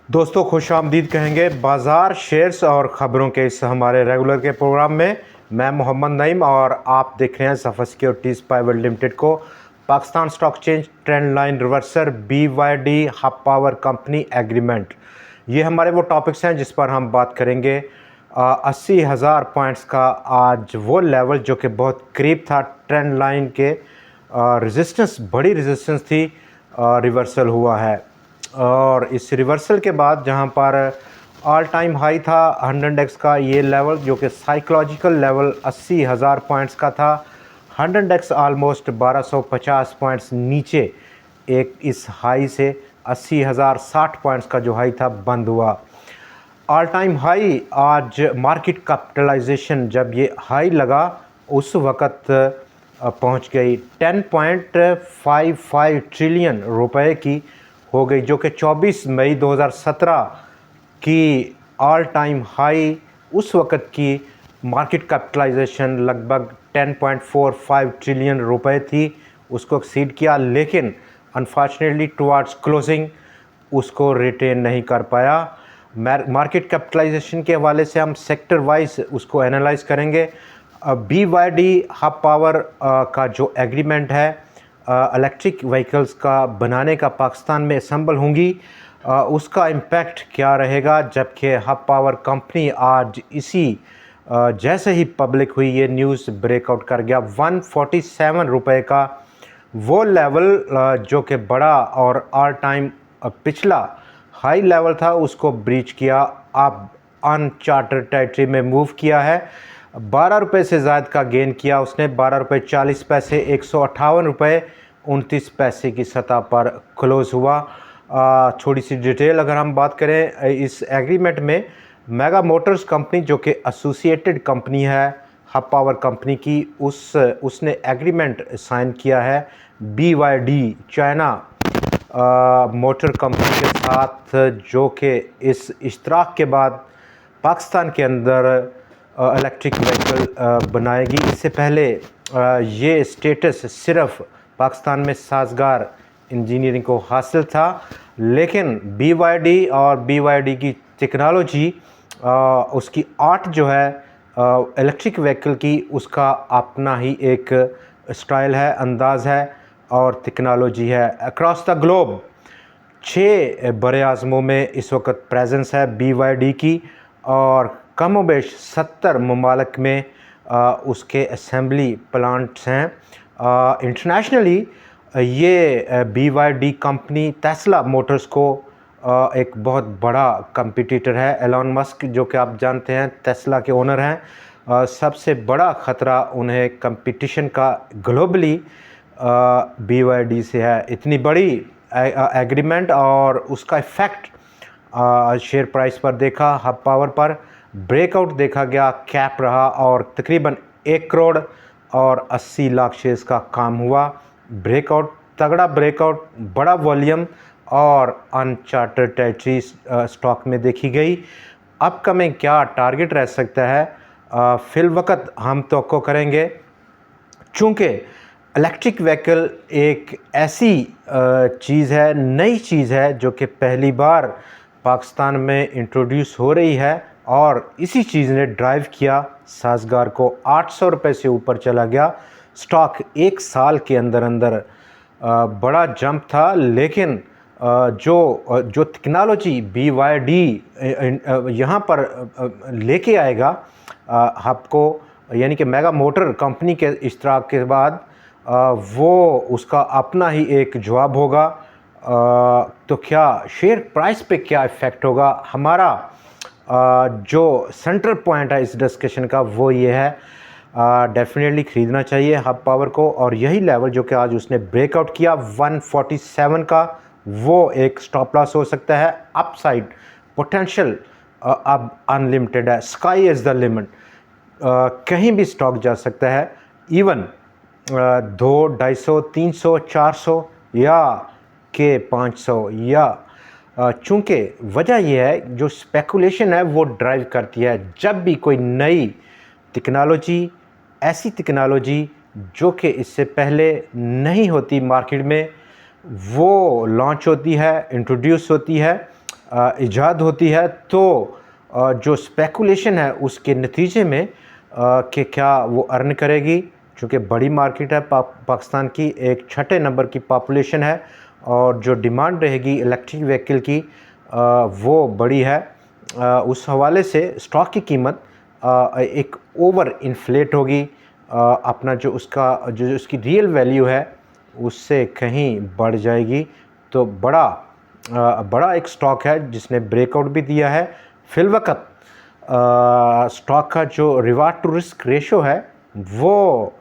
दोस्तों खुश आमदीद कहेंगे बाज़ार शेयर्स और ख़बरों के इस हमारे रेगुलर के प्रोग्राम में। मैं मोहम्मद नईम और आप देख रहे हैं सफ़र सिक्योरिटीज़ प्राइवेट लिमिटेड को। Pakistan stock exchange trend line reverser BYD hub power company agreement, ये हमारे वो टॉपिक्स हैं जिस पर हम बात करेंगे। 80,000 पॉइंट्स का आज वो लेवल जो कि बहुत करीब था ट्रेंड लाइन के, रेजिस्टेंस बड़ी रेजिस्टेंस थी, रिवर्सल हुआ है। और इस रिवर्सल के बाद जहां पर ऑल टाइम हाई था 100x का ये लेवल जो कि साइकोलॉजिकल लेवल 80,000 पॉइंट्स का था, 100x ऑलमोस्ट 1250 पॉइंट्स नीचे एक इस हाई से 80,060 पॉइंट्स का जो हाई था बंद हुआ। ऑल टाइम हाई आज मार्केट कैपिटलाइजेशन जब ये हाई लगा उस वक़्त पहुंच गई 10.55 ट्रिलियन रुपए की हो गई, जो कि 24 मई 2017 की ऑल टाइम हाई। उस वक़्त की मार्केट कैपिटलाइजेशन लगभग 10.45 ट्रिलियन रुपए थी, उसको एक्सीड किया, लेकिन अनफॉर्चुनेटली टुवर्ड्स क्लोजिंग उसको रिटेन नहीं कर पाया। मार्केट कैपिटलाइजेशन के हवाले से हम सेक्टर वाइज उसको एनालाइज करेंगे। BYD हब पावर का जो एग्रीमेंट है इलेक्ट्रिक व्हीकल्स का बनाने का पाकिस्तान में असम्बल होंगी, उसका इम्पैक्ट क्या रहेगा। जबकि हब पावर कंपनी आज इसी जैसे ही पब्लिक हुई ये न्यूज़ ब्रेकआउट कर गया 147 रुपए का वो लेवल जो कि बड़ा और ऑल टाइम पिछला हाई लेवल था उसको ब्रीच किया, अब अनचार्टर्ड टेरिटरी में मूव किया है। 12 रुपये से ज़्यादा का गेन किया उसने, 12 रुपये 40 पैसे, 158 रुपये 29 पैसे की सतह पर क्लोज़ हुआ। थोड़ी सी डिटेल अगर हम बात करें इस एग्रीमेंट में, मेगा मोटर्स कंपनी जो कि एसोसिएटेड कंपनी है हब पावर कंपनी की, उसने एग्रीमेंट साइन किया है BYD चाइना मोटर कंपनी के साथ, जो कि इस इश्तराक के बाद पाकिस्तान के अंदर इलेक्ट्रिक व्हीकल बनाएगी। इससे पहले ये स्टेटस सिर्फ पाकिस्तान में साजगार इंजीनियरिंग को हासिल था, लेकिन BYD और BYD की टेक्नोलॉजी उसकी आर्ट जो है इलेक्ट्रिक व्हीकल की, उसका अपना ही एक स्टाइल है, अंदाज़ है और टेक्नोलॉजी है। अक्रॉस द ग्लोब 6 बड़े आज़मों में इस वक्त प्रेजेंस है BYD की, और कमोबेश 70 ममालिक में उसके असेंबली प्लांट्स हैं। इंटरनेशनली ये BYD कंपनी टेस्ला मोटर्स को एक बहुत बड़ा कंपटीटर है। एलन मस्क जो कि आप जानते हैं टेस्ला के ओनर हैं, सबसे बड़ा ख़तरा उन्हें कंपटीशन का ग्लोबली BYD से है। इतनी बड़ी एग्रीमेंट और उसका इफ़ेक्ट शेयर प्राइस पर देखा, हब पावर पर ब्रेकआउट देखा गया, कैप रहा और तकरीबन 1 करोड़ और 80 लाख शेयर्स का काम हुआ। ब्रेकआउट, तगड़ा ब्रेकआउट, बड़ा वॉल्यूम और अनचार्टर्ड टेरिटरी स्टॉक में देखी गई। अपकमिंग क्या टारगेट रह सकता है फिल वक्त हम तवक्को करेंगे, चूँकि इलेक्ट्रिक व्हीकल एक ऐसी चीज़ है, नई चीज़ है जो कि पहली बार पाकिस्तान में इंट्रोड्यूस हो रही है, और इसी चीज़ ने ड्राइव किया साजगार को। 800 रुपये से ऊपर चला गया स्टॉक एक साल के अंदर अंदर, बड़ा जंप था। लेकिन जो टेक्नोलॉजी BYD यहाँ पर लेके आएगा हब को, यानी कि मेगा मोटर कंपनी के इश्तराक के बाद, वो उसका अपना ही एक जवाब होगा। तो क्या शेयर प्राइस पे क्या इफ़ेक्ट होगा, हमारा जो सेंट्रल पॉइंट है इस डिस्कशन का वो ये है, डेफिनेटली ख़रीदना चाहिए हब पावर को। और यही लेवल जो कि आज उसने ब्रेकआउट किया 147 का, वो एक स्टॉप लॉस हो सकता है। अपसाइड पोटेंशियल अब अनलिमिटेड है, स्काई इज़ द लिमिट, कहीं भी स्टॉक जा सकता है, इवन 200, 250, 300, 400 या के 500, या चूँकि वजह यह है जो स्पेकुलेशन है वो ड्राइव करती है। जब भी कोई नई टेक्नोलॉजी, ऐसी टेक्नोलॉजी जो कि इससे पहले नहीं होती मार्केट में, वो लॉन्च होती है, इंट्रोड्यूस होती है, इजाद होती है तो जो स्पेकुलेशन है उसके नतीजे में कि क्या वो अर्न करेगी, चूँकि बड़ी मार्केट है पाकिस्तान की, एक छठे नंबर की पॉपुलेशन है और जो डिमांड रहेगी इलेक्ट्रिक व्हीकल की वो बड़ी है। उस हवाले से स्टॉक की कीमत एक ओवर इन्फ्लेट होगी, अपना जो उसकी रियल वैल्यू है उससे कहीं बढ़ जाएगी। तो बड़ा एक स्टॉक है जिसने ब्रेकआउट भी दिया है। फिलवक़्त स्टॉक का जो रिवार्ड टू रिस्क रेशो है वो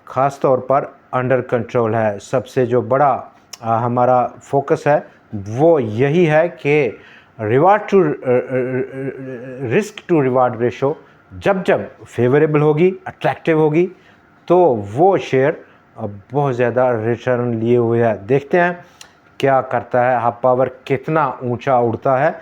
ख़ास तौर पर अंडर कंट्रोल है। सबसे जो बड़ा हमारा फोकस है वो यही है कि reward to risk to reward ratio जब फेवरेबल होगी, अट्रैक्टिव होगी, तो वो शेयर बहुत ज़्यादा रिटर्न लिए हुए है। देखते हैं क्या करता है, हब पावर कितना ऊंचा उड़ता है।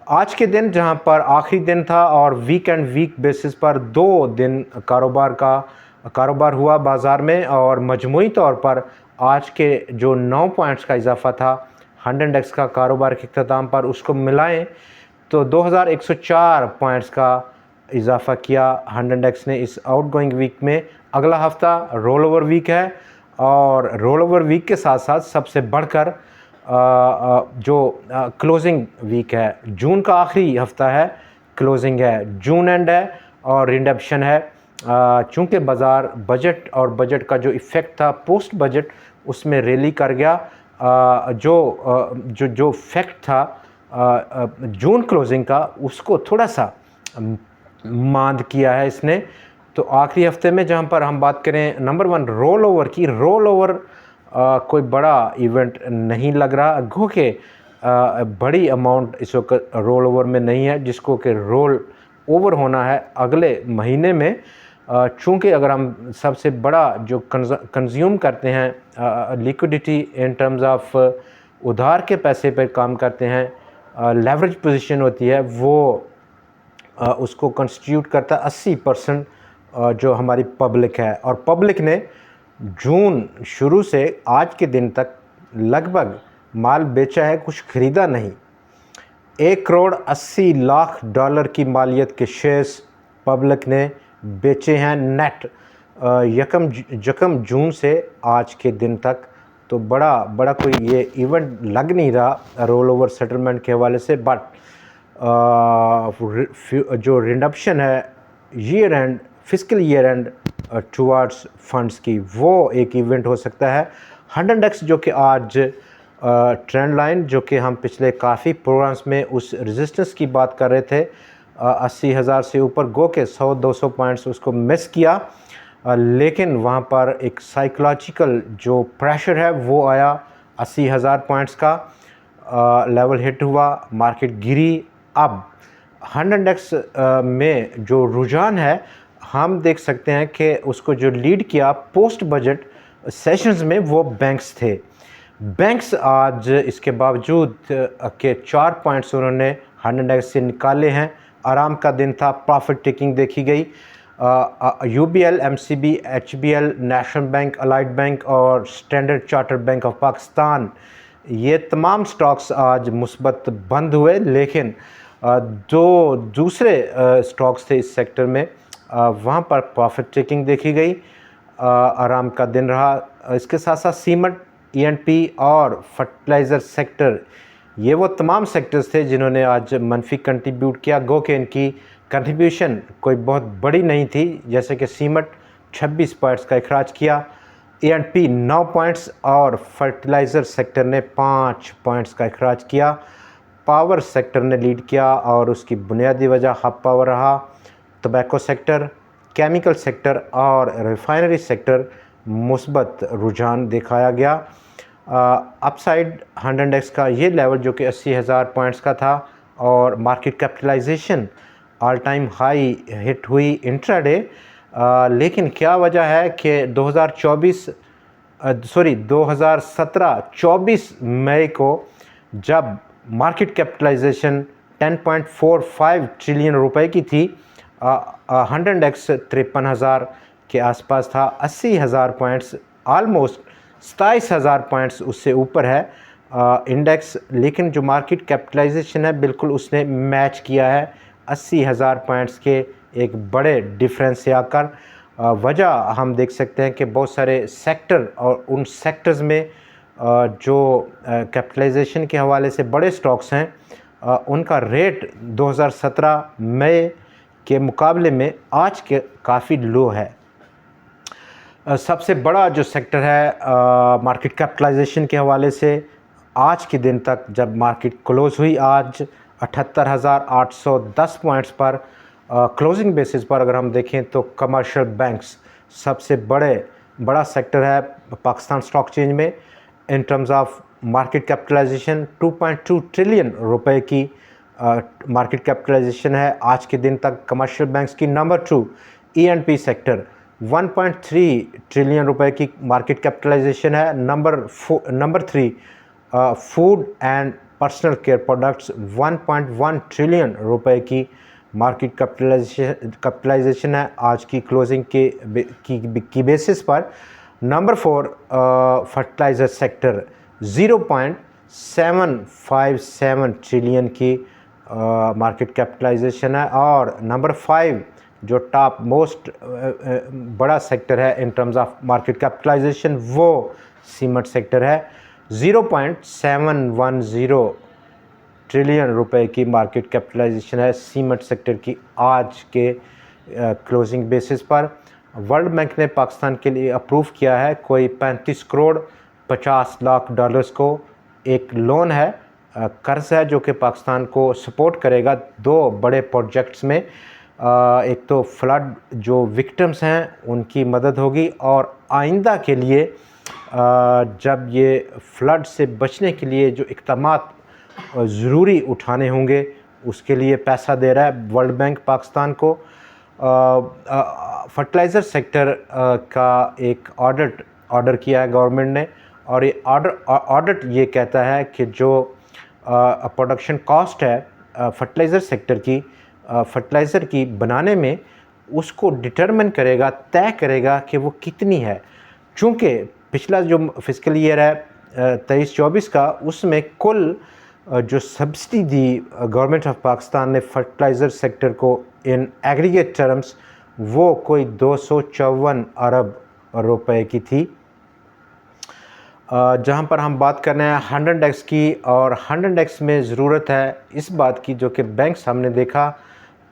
आज के दिन जहां पर आखिरी दिन था और वीक बेसिस पर 2 दिन कारोबार हुआ बाज़ार में, और मजमूई तौर पर आज के जो 9 पॉइंट्स का इजाफा था 100 इंडेक्स का कारोबार के अख्ताम पर, उसको मिलाएं तो 2104 पॉइंट्स का इजाफा किया 100 इंडेक्स ने इस आउटगोइंग वीक में। अगला हफ्ता रोल ओवर वीक है और रोल ओवर वीक के साथ साथ सबसे बढ़कर जो क्लोजिंग वीक है, जून का आखिरी हफ्ता है, क्लोजिंग है, जून एंड है और रिडम्पशन है। चूँकि बाज़ार बजट का जो इफ़ेक्ट था पोस्ट बजट उसमें रैली कर गया, जो फैक्ट था जून क्लोजिंग का उसको थोड़ा सा मांद किया है इसने। तो आखिरी हफ्ते में जहां पर हम बात करें नंबर 1 रोल ओवर की, रोल ओवर कोई बड़ा इवेंट नहीं लग रहा, गो के बड़ी अमाउंट इस वक्त रोल ओवर में नहीं है जिसको कि रोल ओवर होना है अगले महीने में। चूँकि अगर हम सबसे बड़ा जो कंज्यूम करते हैं लिक्विडिटी इन टर्म्स ऑफ उधार के पैसे पर काम करते हैं, लेवरेज पोजीशन होती है, वो उसको कंस्टिट्यूट करता है 80% जो हमारी पब्लिक है। और पब्लिक ने जून शुरू से आज के दिन तक लगभग माल बेचा है, कुछ ख़रीदा नहीं। $1,80,00,000 की मालियत के शेयर्स पब्लिक ने बेचे हैं नेट यकम जून से आज के दिन तक। तो बड़ा कोई ये इवेंट लग नहीं रहा रोल ओवर सेटलमेंट के हवाले से, बट जो रिडम्पशन है year and fiscal year and towards funds की, वो एक इवेंट हो सकता है। 100 इंडेक्स जो कि आज ट्रेंड लाइन जो कि हम पिछले काफ़ी प्रोग्राम्स में उस रेजिस्टेंस की बात कर रहे थे 80,000 से ऊपर गो के 100-200 पॉइंट्स उसको मिस किया, लेकिन वहाँ पर एक साइकोलॉजिकल जो प्रेशर है वो आया, 80,000 पॉइंट्स का लेवल हिट हुआ, मार्केट गिरी। अब 100 इंडेक्स में जो रुझान है हम देख सकते हैं कि उसको जो लीड किया पोस्ट बजट सेशंस में वो बैंक्स थे। बैंक्स आज इसके बावजूद के 4 पॉइंट्स उन्होंने 100 इंडेक्स से निकाले हैं। आराम का दिन था, प्रॉफिट टेकिंग देखी गई। UBL, MCB, HBL, national bank, allied bank और standard chartered bank of Pakistan, ये तमाम स्टॉक्स आज मुस्बत बंद हुए, लेकिन जो दूसरे स्टॉक्स थे इस सेक्टर में वहाँ पर प्रॉफिट टेकिंग देखी गई। आराम का दिन रहा। इसके साथ साथ सीमेंट, E&P और फर्टिलाइज़र सेक्टर, ये वो तमाम सेक्टर्स थे जिन्होंने आज मनफी कंट्रीब्यूट किया। गो के इनकी कंट्रीब्यूशन कोई बहुत बड़ी नहीं थी, जैसे कि सीमेंट 26 पॉइंट्स का अखराज किया, E&P 9 पॉइंट्स और फर्टिलाइज़र सेक्टर ने 5 पॉइंट्स का अखराज किया। पावर सेक्टर ने लीड किया और उसकी बुनियादी वजह हब पावर रहा। टबैको सेक्टर, केमिकल सेक्टर और रिफाइनरी सेक्टर मुस्बत रुझान दिखाया गया। अपसाइड 100 इंडेक्स का ये लेवल जो कि 80,000 पॉइंट्स का था और market capitalization all time high hit हुई इंट्राडे। लेकिन क्या वजह है कि 24 मई को जब मार्केट कैपिटलाइजेशन 10.45 ट्रिलियन रुपए की थी, 100 इंडेक्स 53,000 के आसपास था, 80,000 पॉइंट्स, आलमोस्ट 27,000 पॉइंट्स उससे ऊपर है। इंडेक्स, लेकिन जो मार्केट कैपिटलाइजेशन है बिल्कुल उसने मैच किया है 80,000 पॉइंट्स के एक बड़े डिफरेंस से आकर। वजह हम देख सकते हैं कि बहुत सारे सेक्टर और उन सेक्टर्स में जो कैपिटलाइजेशन के हवाले से बड़े स्टॉक्स हैं उनका रेट 2017 मई के मुकाबले में आज के काफ़ी लो है। सबसे बड़ा जो सेक्टर है मार्केट कैपिटलाइजेशन के हवाले से आज के दिन तक जब मार्केट क्लोज़ हुई आज 78,810 पॉइंट्स पर क्लोजिंग बेसिस पर अगर हम देखें तो कमर्शियल बैंक्स सबसे बड़ा सेक्टर है पाकिस्तान स्टॉक एक्सचेंज में। In terms of market capitalization 2.2 trillion रुपए की मार्केट कैपिटलाइजेशन है आज के दिन तक कमर्शियल बैंक्स की। नंबर 2 E&P सेक्टर 1.3 ट्रिलियन रुपए की मार्केट कैपिटलाइजेशन है। Number 3 food and personal care products 1.1 trillion रुपए की मार्केट कैपिटलाइजेशन है आज की क्लोजिंग की बेसिस पर। नंबर 4 फर्टिलाइज़र सेक्टर 0.757 ट्रिलियन की मार्केट कैपिटलाइजेशन है। और नंबर 5 जो टॉप मोस्ट बड़ा सेक्टर है in terms of market capitalization वो सीमेंट सेक्टर है। 0.710 ट्रिलियन रुपए की मार्केट कैपिटलाइजेशन है सीमेंट सेक्टर की आज के क्लोजिंग बेसिस पर। वर्ल्ड बैंक ने पाकिस्तान के लिए अप्रूव किया है कोई 35 करोड़ 50 लाख डॉलर्स को एक लोन है, कर्ज है जो कि पाकिस्तान को सपोर्ट करेगा दो बड़े प्रोजेक्ट्स में। एक तो फ्लड जो विक्टिम्स हैं उनकी मदद होगी और आइंदा के लिए जब ये फ्लड से बचने के लिए जो इक़दामात ज़रूरी उठाने होंगे उसके लिए पैसा दे रहा है वर्ल्ड बैंक पाकिस्तान को। फर्टिलाइज़र सेक्टर का एक ऑर्डर किया है गवर्नमेंट ने और ये ऑडिट ये कहता है कि जो प्रोडक्शन कॉस्ट है फर्टिलाइज़र सेक्टर की फर्टिलाइज़र की बनाने में उसको डिटरमिन करेगा, तय करेगा कि वो कितनी है। चूँकि पिछला जो फिस्कल ईयर है 23-24 का उसमें कुल जो subsidy the government of Pakistan ने फर्टिलाइज़र सेक्टर को इन एग्रीगेट टर्म्स वो कोई 254 अरब रुपए की थी। जहां पर हम बात कर रहे हैं 100x की और 100x में ज़रूरत है इस बात की जो कि बैंक सामने देखा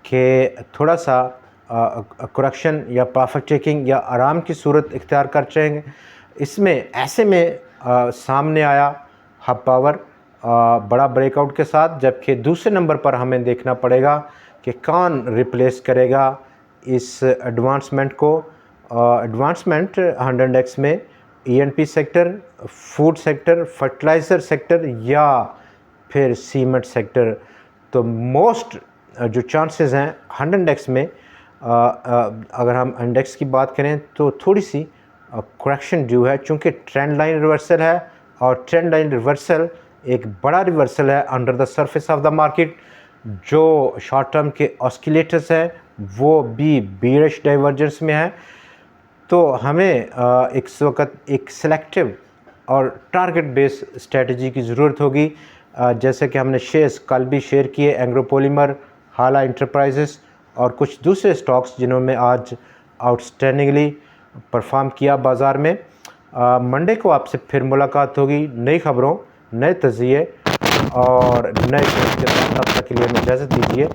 कि थोड़ा सा करेक्शन या प्रॉफिट टेकिंग या आराम की सूरत इख्तियार कर चाहेंगे। इसमें ऐसे में सामने आया हब पावर बड़ा ब्रेकआउट के साथ, जबकि दूसरे नंबर पर हमें देखना पड़ेगा कि कौन रिप्लेस करेगा इस एडवांसमेंट को। एडवांसमेंट 100x में E&P sector, food sector, fertiliser sector या फिर सीमेंट सेक्टर। तो मोस्ट जो चांसेस हैं 100x में अगर हम इंडेक्स की बात करें तो थोड़ी सी करेक्शन ड्यू है चूँकि ट्रेंड लाइन रिवर्सल है और ट्रेंड लाइन रिवर्सल एक बड़ा रिवर्सल है under the surface of the market. जो शॉर्ट टर्म के ऑस्किलेटर्स हैं वो भी बीरिश डाइवर्जेंस में है। तो हमें इस वक्त एक सिलेक्टिव और टारगेट बेस स्ट्रेटजी की ज़रूरत होगी। जैसे कि हमने शेयर्स कल भी शेयर किए, एंग्रो पॉलीमर, हाला इंटरप्राइजेस और कुछ दूसरे स्टॉक्स जिन्होंने आज आउटस्टैंडिंगली परफॉर्म किया बाज़ार में। मंडे को आपसे फिर मुलाकात होगी नई खबरों, नए तज़िये और नए शोज़ के साथ। तब तक के लिए हमें इजाज़त दीजिए।